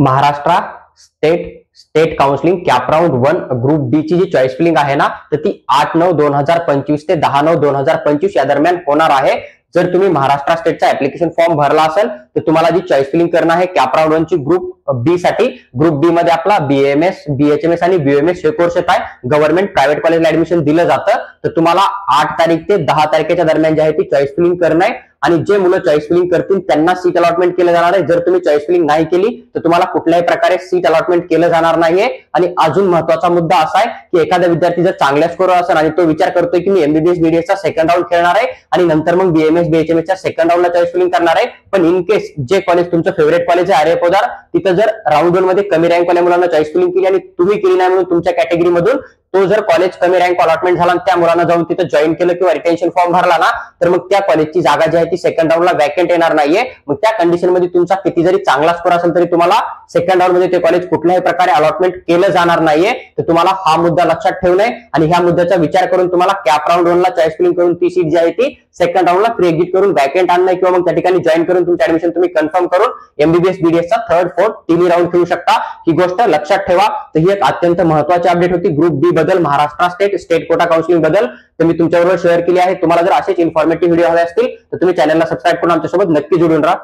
Maharashtra state counselling CAP round 1 group B ची जी choice feeling आहे ना, तर ती 8/9/2025 ते 10/9/2025 या दरम्यान होणार आहे. जर तुम्ही महाराष्ट्र स्टेटचा ऍप्लिकेशन फॉर्म भरला असेल तर तुम्हाला जी चॉईस फिलिंग करणं आहे कॅप राऊंड 1 ची ग्रुप बी साठी. ग्रुप बी मध्ये आपला बीएमएस, बीएचएमएस आणि बीएमएस हे कोर्स येत आहे. गव्हर्नमेंट प्रायव्हेट कॉलेजला ऍडमिशन दिलं जातं. तर तुम्हाला 8 तारीख ते 10 तारखेच्या दरम्यान जे आहे ती चॉईस फिलिंग करणं आहे. आणि जे मुलं चॉईस फिलिंग करतील त्यांना सीट अलॉटमेंट केलं जाणार आहे. जर तुम्ही चॉईस फिलिंग नाही केली तर तुम्हाला कुठल्याही प्रकारे सीट अलॉटमेंट केलं जाणार नाहीये. आणि अजून महत्वाचा मुद्दा असा आहे की एखादा विद्यार्थी जर चांगल्या स्कोर असेल आणि तो विचार करतोय की मी एमबीबीएस बीडीएसचा सेकंड राऊंड खेळणार आहे आणि नंतर मग बीएमएस बीएचएमएसच्या सेकंड राऊंडला चॉईस फिलिंग करणार आहे, पण इन केस जे कॉलेज तुमचं फेवरेट कॉलेज आहे आर्यपोदार, तिथं जर राऊंड 1 मध्ये कमी रँक वाल्या मुलांना चॉईस फिलिंग केली आणि तुम्ही केली नाही म्हणून तुमच्या कॅटेगरीमधून तो जर कॉलेज कमी रँक अलॉटमेंट झाला आणि त्या मुलांना जाऊन तिथं जॉईन केलं किंवा रिटेन्शन फॉर्म भरला ना, तर मग त्या कॉलेजची जागा जी आहे ती सेकंड राऊंडला वॅकंट येणार नाहीये. मग त्या कंडिशन मध्ये तुमचा किती जरी चांगला स्कोर असेल तरी तुम्हाला सेकंड राऊंड मध्ये ते कॉलेज कुठल्याही प्रकारे अलॉटमेंट केलं जाणार नाहीये. तर तुम्हाला हा मुद्दा लक्षात ठेवणं आहे आणि ह्या मुद्द्याचा विचार करून तुम्हाला कॅप राऊंड 1 ला चॉईस फिलिंग करून ती सीट जी आहे ती सेकंड राऊंडला फ्री एक्झिट करून वॅकंट आणणं किंवा मग त्या ठिकाणी जॉईन करून तुमचं ऍडमिशन तुम्ही कन्फर्म करून एमबीबीएस बीडीएसचा थर्ड, फोर्थ तिन्ही राऊंड खेळू शकता. ही गोष्ट लक्षात ठेवा. तर ही एक अत्यंत महत्वाची अपडेट होती ग्रुप बी बद्दल, महाराष्ट्र स्टेट कोटा काउन्सिलिंग बद्दल. तर मी तुमच्याबरोबर शेअर केली आहे. तुम्हाला जर असेच इन्फॉर्मेटिव्ह व्हिडिओ हवे असतील तर तुम्ही चॅनलला सबस्क्राईब करून आमच्यासोबत नक्की जोडून राहा.